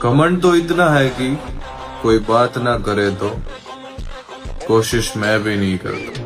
घमंड तो इतना है कि कोई बात ना करे तो कोशिश मैं भी नहीं करता।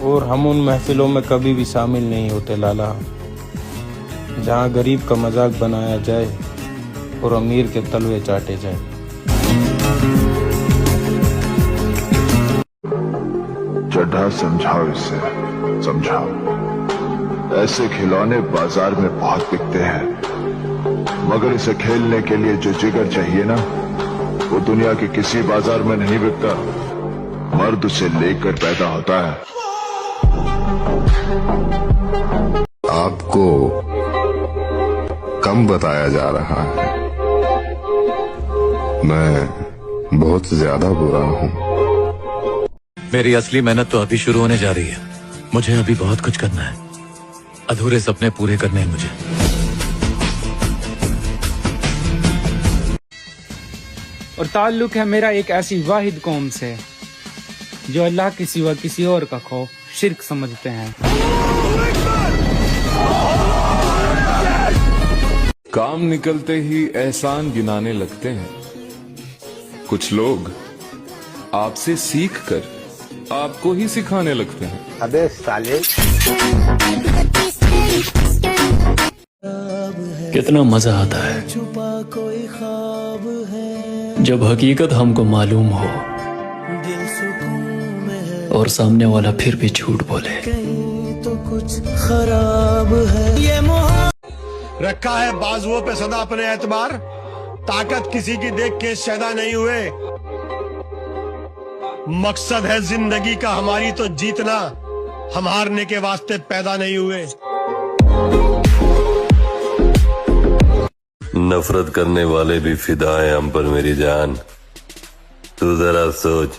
और हम उन महफिलों में कभी भी शामिल नहीं होते लाला, जहां गरीब का मजाक बनाया जाए और अमीर के तलवे चाटे जाए। चड्ढा समझाओ, इसे समझाओ। ऐसे खिलौने बाजार में बहुत बिकते हैं, मगर इसे खेलने के लिए जो जिगर चाहिए ना, वो दुनिया के किसी बाजार में नहीं बिकता। मर्द उसे लेकर पैदा होता है। आपको कम बताया जा रहा है, मैं बहुत ज्यादा बुरा हूँ। मेरी असली मेहनत तो अभी शुरू होने जा रही है। मुझे अभी बहुत कुछ करना है, अधूरे सपने पूरे करने हैं मुझे। और ताल्लुक है मेरा एक ऐसी वाहिद कौम से जो अल्लाह के सिवा किसी और का खौफ शिर्क समझते हैं। काम निकलते ही एहसान गिनाने लगते हैं। कुछ लोग आपसे सीख कर आपको ही सिखाने लगते हैं। अबे साले, कितना मजा आता है जब हकीकत हमको मालूम हो और सामने वाला फिर भी झूठ बोले। तो कुछ खराब है ये रखा है बाजुओं पे सदा अपने एतबार, ताकत किसी की देख के शैदा नहीं हुए। मकसद है जिंदगी का हमारी तो जीतना, हम हारने के वास्ते पैदा नहीं हुए। नफरत करने वाले भी फिदा हैं हम पर मेरी जान। तू जरा सोच,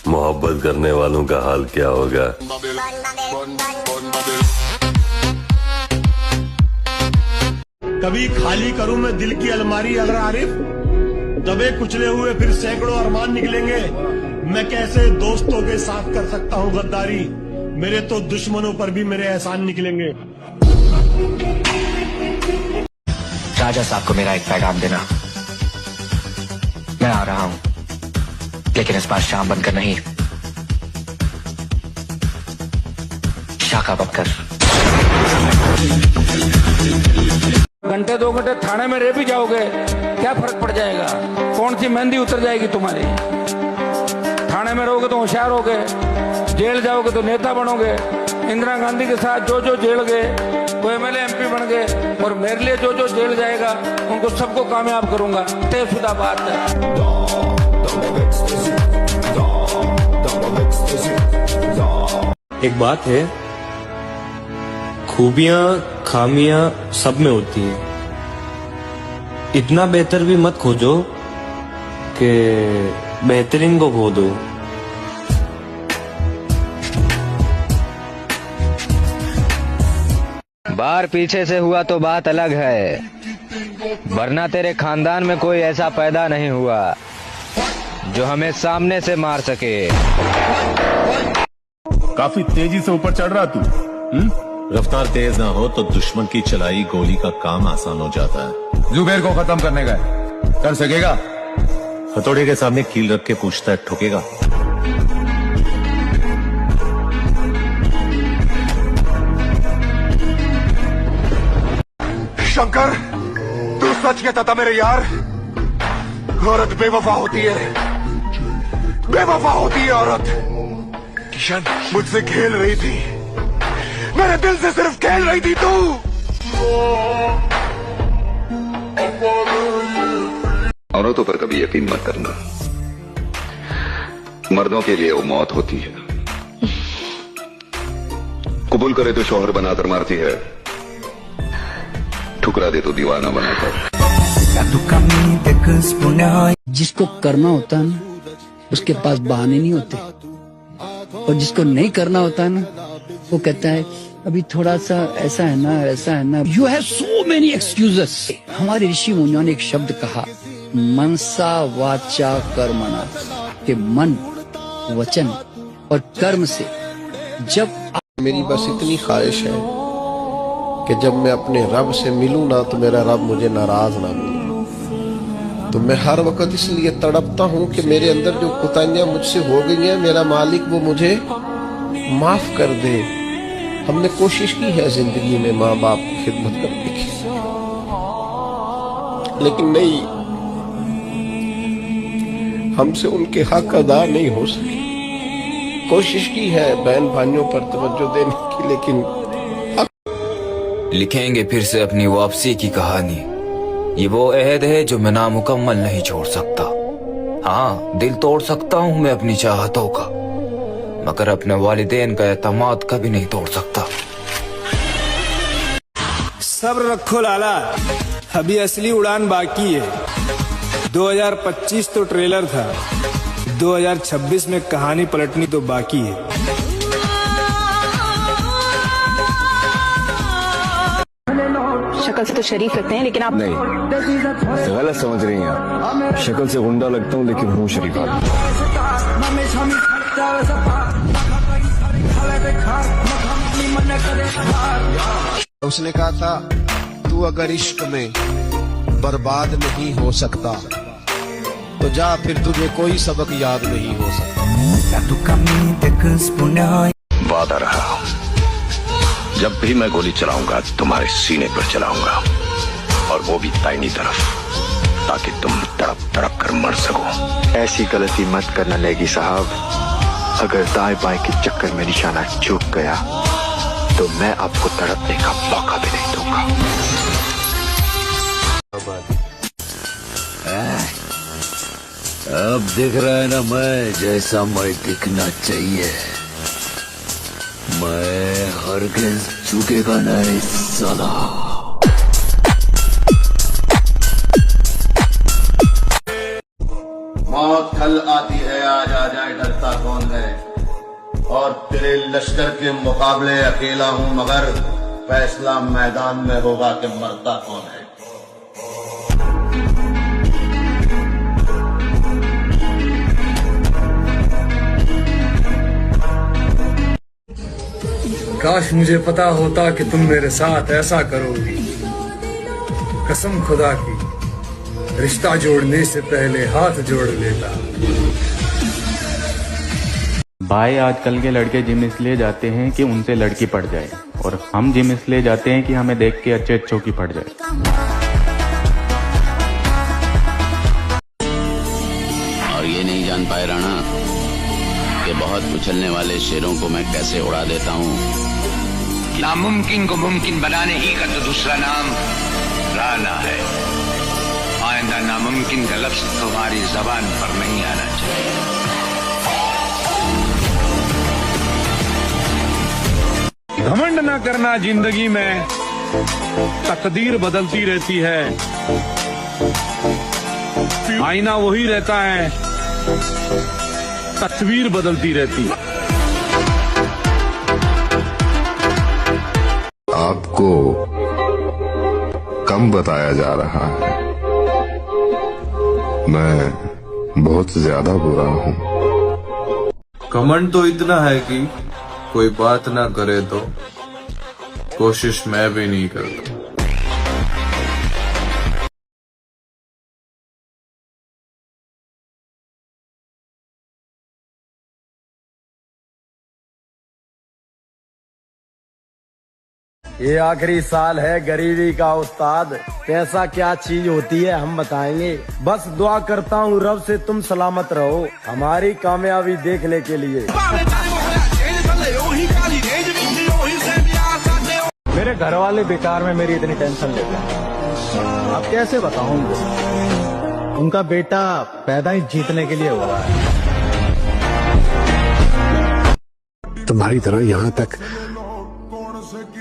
मोहब्बत करने वालों का हाल क्या होगा। कभी खाली करूं मैं दिल की अलमारी अगर आरिफ, दबे कुचले हुए फिर सैकड़ों अरमान निकलेंगे। मैं कैसे दोस्तों के साथ कर सकता हूं गद्दारी, मेरे तो दुश्मनों पर भी मेरे एहसान निकलेंगे। राजा साहब को मेरा एक पैगाम देना, मैं आ रहा हूं, लेकिन इस बार शाम बनकर नहीं, शाखा बनकर। घंटे 2 घंटे थाने में रह भी जाओगे, क्या फर्क पड़ जाएगा? कौन सी मेहंदी उतर जाएगी तुम्हारी? थाने में रहोगे तो होशियार होगे, जेल जाओगे तो नेता बनोगे। इंदिरा गांधी के साथ जो जो जेल गए वो एमएलए एमपी बन गए, और मेरे लिए जो जो जेल जाएगा उनको सबको कामयाब करूंगा। तयशुदा बात है। एक बात है, खूबियां खामियां सब में होती है। इतना बेहतर भी मत खोजो कि बेहतरीन को खो दो। बार पीछे से हुआ तो बात अलग है, वरना तेरे खानदान में कोई ऐसा पैदा नहीं हुआ जो हमें सामने से मार सके। काफी तेजी से ऊपर चढ़ रहा तू। रफ्तार तेज ना हो तो दुश्मन की चलाई गोली का काम आसान हो जाता है। जुबेर को खत्म करने का है, कर सकेगा? हथौड़े के सामने कील रख के पूछता है, ठोकेगा? शंकर, तू सच कहता था मेरे यार, औरत बेवफा होती है, बेवफा होती है औरत। किशन मुझसे खेल रही थी, मेरे दिल से सिर्फ खेल रही थी तू। औरतों पर कभी यकीन मत करना, मर्दों के लिए वो मौत होती है। कबूल करे तो शौहर बनाकर मारती है, ठुकरा दे तो दीवाना बनाकर। जिसको करना होता है ना, उसके पास बहाने नहीं होते, और जिसको नहीं करना होता है ना, वो कहता है अभी थोड़ा सा ऐसा है ना, ऐसा है ना। You have so many excuses. हमारे ऋषि मुनियों ने एक शब्द कहा, मनसा वाचा कर्मणा, कि मन, वचन और कर्म से जब मेरी बस इतनी ख्वाहिश है कि जब मैं अपने रब से मिलूं ना तो मेरा रब मुझे नाराज ना मिले। तो मैं हर वक्त इसलिए तड़पता हूं कि मेरे अंदर जो कुताइयां मुझसे हो गई हैं, मेरा मालिक वो मुझे माफ कर दे। हमने कोशिश की है जिंदगी में माँ बाप की खिदमत करने की, लेकिन नहीं, हमसे उनके हक अदा नहीं हो सके। कोशिश की है बहन भाइयों पर तवज्जो देने की, लेकिन लिखेंगे फिर से अपनी वापसी की कहानी। ये वो अहद है जो मैं नामुकम्मल नहीं छोड़ सकता। हाँ, दिल तोड़ सकता हूँ मैं अपनी चाहतों का, मगर अपने वालिदैन का एतमाद कभी नहीं तोड़ सकता। सब्र रखो लाला, अभी असली उड़ान बाकी है। 2025 तो ट्रेलर था, 2026 में कहानी पलटनी तो बाकी है। शक्ल से तो शरीफ लगते हैं, लेकिन आप नहीं, गलत समझ रही हैं आप। शक्ल से गुंडा लगता हूँ लेकिन हूँ शरीफ आदमी। उसने कहा था, तू अगर इश्क में बर्बाद नहीं हो सकता तो जा, फिर तुझे कोई सबक याद नहीं हो सकता। वादा रहा, जब भी मैं गोली चलाऊंगा तुम्हारे सीने पर चलाऊंगा, और वो भी दाहिनी तरफ, ताकि तुम तड़प तड़प कर मर सको। ऐसी गलती मत करना लेगी साहब। अगर दाएं बाएं के चक्कर में निशाना चूक गया तो मैं आपको तड़पने का मौका भी नहीं दूंगा। अब दिख रहा है ना मैं जैसा मैं दिखना चाहिए। मैं हरगिज़ झुकेगा नहीं साला। मौत कल आती है, आज आ जाए डरता कौन है। और तेरे लश्कर के मुकाबले अकेला हूं, मगर फैसला मैदान में होगा कि मरता कौन है। काश मुझे पता होता कि तुम मेरे साथ ऐसा करोगी। कसम खुदा की, रिश्ता जोड़ने से पहले हाथ जोड़ लेता। भाई, आजकल के लड़के जिम इसलिए जाते हैं कि उनसे लड़की पड़ जाए, और हम जिम इसलिए जाते हैं कि हमें देख के अच्छे अच्छों की पड़ जाए। और ये नहीं जान पाए राणा कि बहुत उछलने वाले शेरों को मैं कैसे उड़ा देता हूँ। नामुमकिन को मुमकिन बनाने ही का तो दूसरा नाम राणा है। आइंदा नामुमकिन का लफ्ज तुम्हारी जबान पर नहीं आना चाहिए। घमंड ना करना, जिंदगी में तकदीर बदलती रहती है, आईना वही रहता है, तस्वीर बदलती रहती है। आपको कम बताया जा रहा है, मैं बहुत ज्यादा बुरा हूँ। घमंड तो इतना है कि कोई बात ना करे तो कोशिश मैं भी नहीं करता। ये आखिरी साल है गरीबी का उस्ताद, पैसा क्या चीज होती है हम बताएंगे। बस दुआ करता हूँ रब से तुम सलामत रहो हमारी कामयाबी देखने के लिए। मेरे घर वाले बेकार में मेरी इतनी टेंशन लेते हैं, अब कैसे बताऊं उनको? उनका बेटा पैदा ही जीतने के लिए हुआ है। तुम्हारी तरह यहाँ तक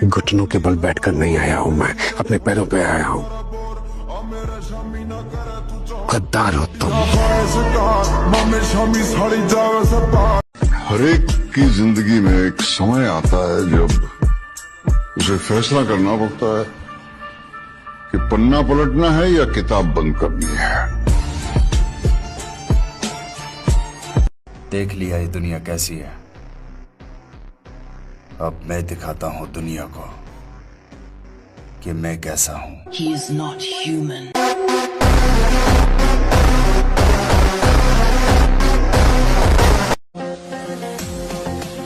घुटनों के बल बैठकर नहीं आया हूँ, मैं अपने पैरों पे आया हूँ। गद्दार हो तुम। हर एक की जिंदगी में एक समय आता है जब उसे फैसला करना पड़ता है कि पन्ना पलटना है या किताब बंद करनी है। देख लिया ये दुनिया कैसी है, अब मैं दिखाता हूँ दुनिया को कि मैं कैसा हूं। He is not human.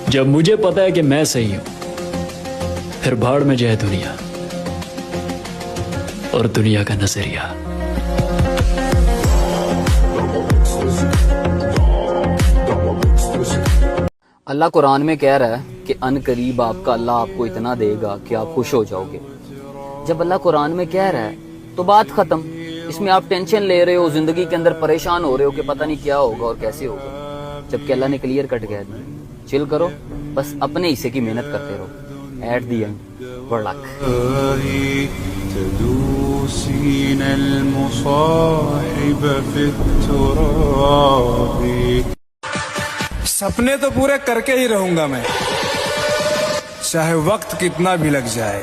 जब मुझे पता है कि मैं सही हूं, फिर भाड़ में जाए दुनिया और दुनिया का नजरिया। अल्लाह कुरान में कह रहा है कि अनकरीब आपका अल्लाह आपको इतना देगा कि आप खुश हो जाओगे। जब अल्लाह कुरान में कह रहा है तो बात खत्म। इसमें आप टेंशन ले रहे हो, जिंदगी के अंदर परेशान हो रहे हो कि पता नहीं क्या होगा और कैसे होगा, जबकि अल्लाह ने क्लियर कट कह दिया, चिल करो, बस अपने हिस्से की मेहनत करते रहो। At the and good luck. सपने तो पूरे करके ही रहूंगा मैं, चाहे वक्त कितना भी लग जाए।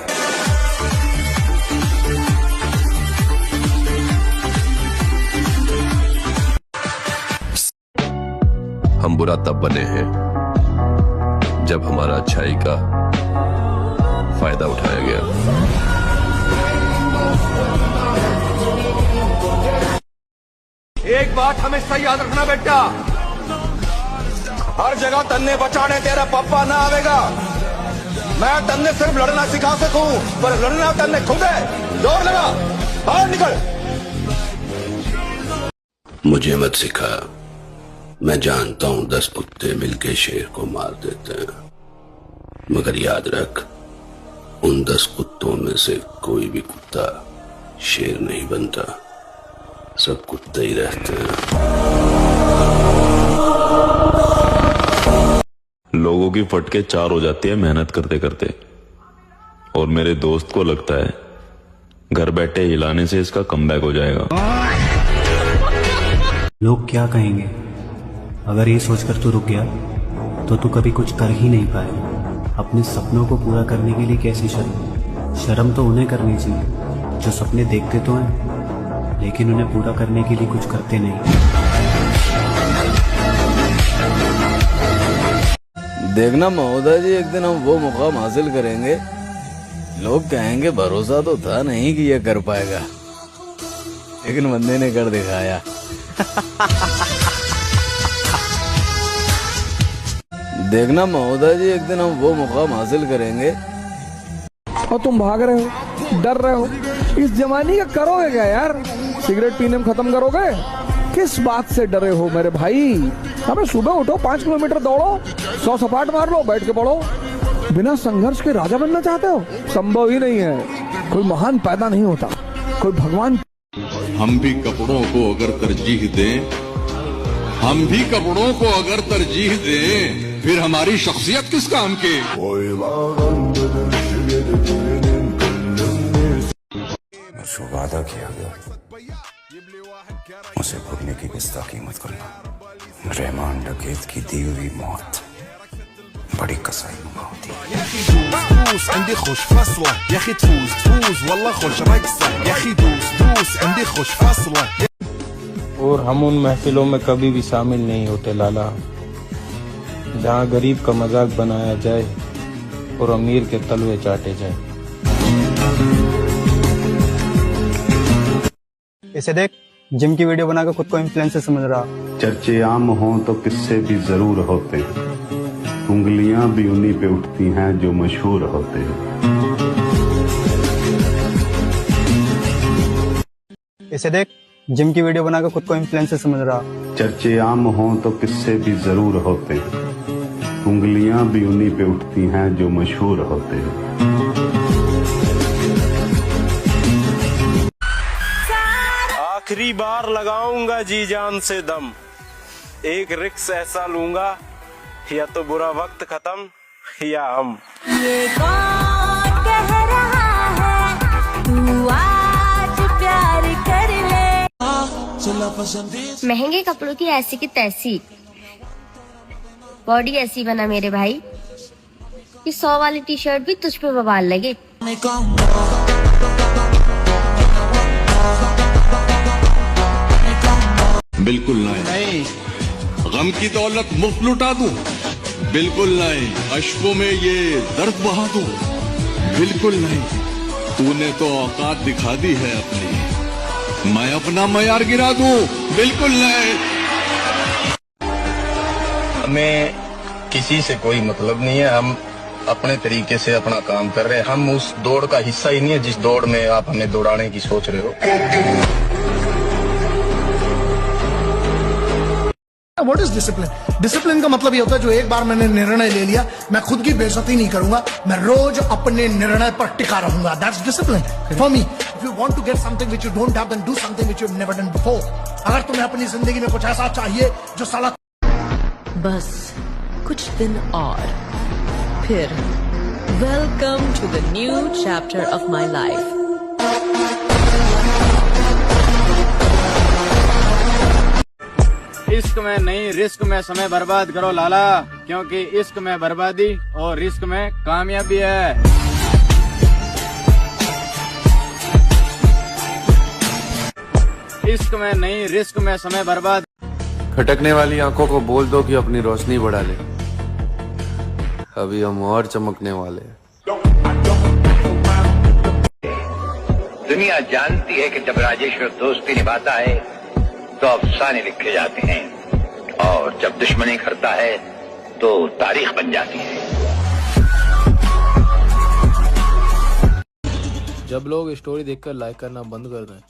हम बुरा तब बने हैं जब हमारा अच्छाई का फायदा उठाया गया। एक बात हमेशा याद रखना बेटा, हर जगह तन्ने बचाने तेरा पप्पा ना आवेगा। मैं तन्ने सिर्फ लड़ना सिखा सकूं, पर लड़ना तन्ने खुद है। जोर लगा, बाहर निकल। मुझे मत सिखा, मैं जानता हूं 10 कुत्ते मिलके शेर को मार देते हैं, मगर याद रख, उन 10 कुत्तों में से कोई भी कुत्ता शेर नहीं बनता, सब कुत्ते ही रहते हैं। लोगों की फटके 4 हो जाती है मेहनत करते करते, और मेरे दोस्त को लगता है घर बैठे हिलाने से इसका कमबैक हो जाएगा। लोग क्या कहेंगे, अगर ये सोचकर तू रुक गया तो तू कभी कुछ कर ही नहीं पाएगा। अपने सपनों को पूरा करने के लिए कैसी शर्म? शर्म तो उन्हें करनी चाहिए जो सपने देखते तो हैं लेकिन उन्हें पूरा करने के लिए कुछ करते नहीं। देखना महोदय जी, एक दिन हम वो मुकाम हासिल करेंगे, लोग कहेंगे भरोसा तो था नहीं कि ये कर पाएगा, लेकिन बंदे ने कर दिखाया। देखना महोदय जी, एक दिन हम वो मुकाम हासिल करेंगे। और तुम भाग रहे हो, डर रहे हो, इस जवानी का करोगे क्या यार? सिगरेट पीने में खत्म करोगे? किस बात से डरे हो मेरे भाई? अबे सुबह उठो, 5 किलोमीटर दौड़ो, 100 सपाट मार लो, बैठ के पढ़ो। बिना संघर्ष के राजा बनना चाहते हो? संभव ही नहीं है। कोई महान पैदा नहीं होता, कोई भगवान। हम भी कपड़ों को अगर तरजीह दें, हम भी कपड़ों को अगर तरजीह दें, फिर हमारी शख्सियत किस काम की? जो वादा किया गया उसे भूलने की गुस्ताखी मत करना। रहमान डकैत की दी हुई मौत बड़ी कसाई नुमा होती है। और हम उन महफिलों में कभी भी शामिल नहीं होते लाला, जहाँ गरीब का मजाक बनाया जाए और अमीर के तलवे चाटे जाए। इसे देख, जिम की वीडियो बनाकर खुद को इन्फ्लुएंसर समझ रहा। चर्चे आम हों तो किस्से भी जरूर होते हैं, उंगलियां भी उन्हीं पे उठती हैं जो मशहूर होते हैं। इसे देख, जिम की वीडियो बनाकर खुद को इन्फ्लुएंसर समझ रहा। चर्चे आम हों तो किस्से भी जरूर होते हैं, उंगलियां भी उन्हीं पे उठती हैं जो मशहूर होते हैं। आखिरी बार लगाऊंगा जी जान से दम, एक रिक्स ऐसा लूंगा, या तो बुरा वक्त खत्म या हम। ये कौन कह रहा है, तू आज प्यार कर ले। महंगे कपड़ों की ऐसी की तैसी, बॉडी ऐसी बना मेरे भाई कि 100 वाली टी शर्ट भी तुझ पे बवाल लगे। बिल्कुल नहीं। गम की दौलत मुफ्त लुटा दूं? बिल्कुल नहीं। अश्कों में ये दर्द बहा दूं? बिल्कुल नहीं। तूने तो औकात दिखा दी है अपनी, मैं अपना मयार गिरा दूं? बिल्कुल नहीं। हमें किसी से कोई मतलब नहीं है, हम अपने तरीके से अपना काम कर रहे हैं। हम उस दौड़ का हिस्सा ही नहीं है जिस दौड़ में आप हमें दौड़ाने की सोच रहे हो। What is discipline? डिसिप्लिन का मतलब ये होता है जो एक बार मैंने निर्णय ले लिया, मैं खुद की बेइज्जती नहीं करूंगा, मैं रोज अपने निर्णय पर टिका रहूंगा। That's discipline for me. If you want to get something which you don't have, then do something which you have never done before. अगर तुम्हें अपनी जिंदगी में कुछ ऐसा चाहिए जो साला बस कुछ दिन और फिर welcome to the new chapter of my life. इश्क में नहीं रिस्क में समय बर्बाद करो लाला, क्योंकि इश्क में बर्बादी और रिस्क में कामयाबी है। इश्क में नहीं रिस्क में समय बर्बाद। खटकने वाली आंखों को बोल दो कि अपनी रोशनी बढ़ा ले, अभी हम और चमकने वाले हैं। दुनिया जानती है कि जब राजेश्वर दोस्ती निभाता है तो अफसाने लिखे जाते हैं, और जब दुश्मनी करता है तो तारीख बन जाती है। जब लोग स्टोरी देखकर लाइक करना बंद कर दें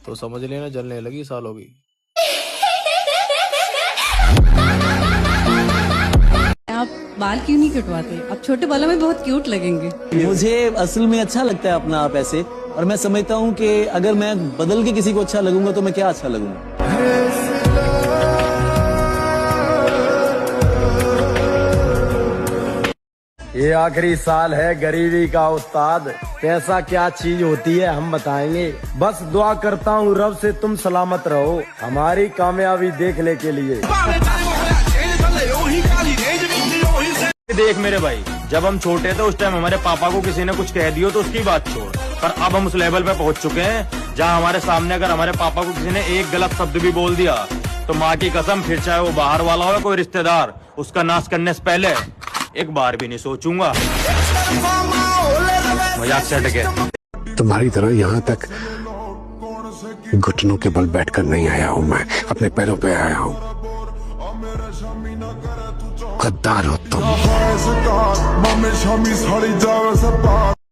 तो समझ लेना जलने लगी सालों की। आप बाल क्यों नहीं कटवाते? आप छोटे बालों में बहुत क्यूट लगेंगे। मुझे असल में अच्छा लगता है अपना आप ऐसे, और मैं समझता हूँ कि अगर मैं बदल के किसी को अच्छा लगूंगा तो मैं क्या अच्छा लगूंगा। ये आखिरी साल है गरीबी का उस्ताद, पैसा क्या चीज होती है हम बताएंगे। बस दुआ करता हूँ रब से तुम सलामत रहो, हमारी कामयाबी देखने के लिए। देख मेरे भाई, जब हम छोटे थे उस टाइम हमारे पापा को किसी ने कुछ कह दियो तो उसकी बात छोड़, पर अब हम उस लेवल पे पहुंच चुके हैं जहां हमारे सामने अगर हमारे पापा को किसी ने एक गलत शब्द भी बोल दिया तो माँ की कसम, फिर चाहे वो बाहर वाला हो या कोई रिश्तेदार, उसका नाश करने से पहले एक बार भी नहीं सोचूंगा। मजाक से हटके। तुम्हारी तरह यहाँ तक घुटनों के बल बैठकर नहीं आया हूँ, मैं अपने पैरों पे आया हूँ। गद्दार हो तुम।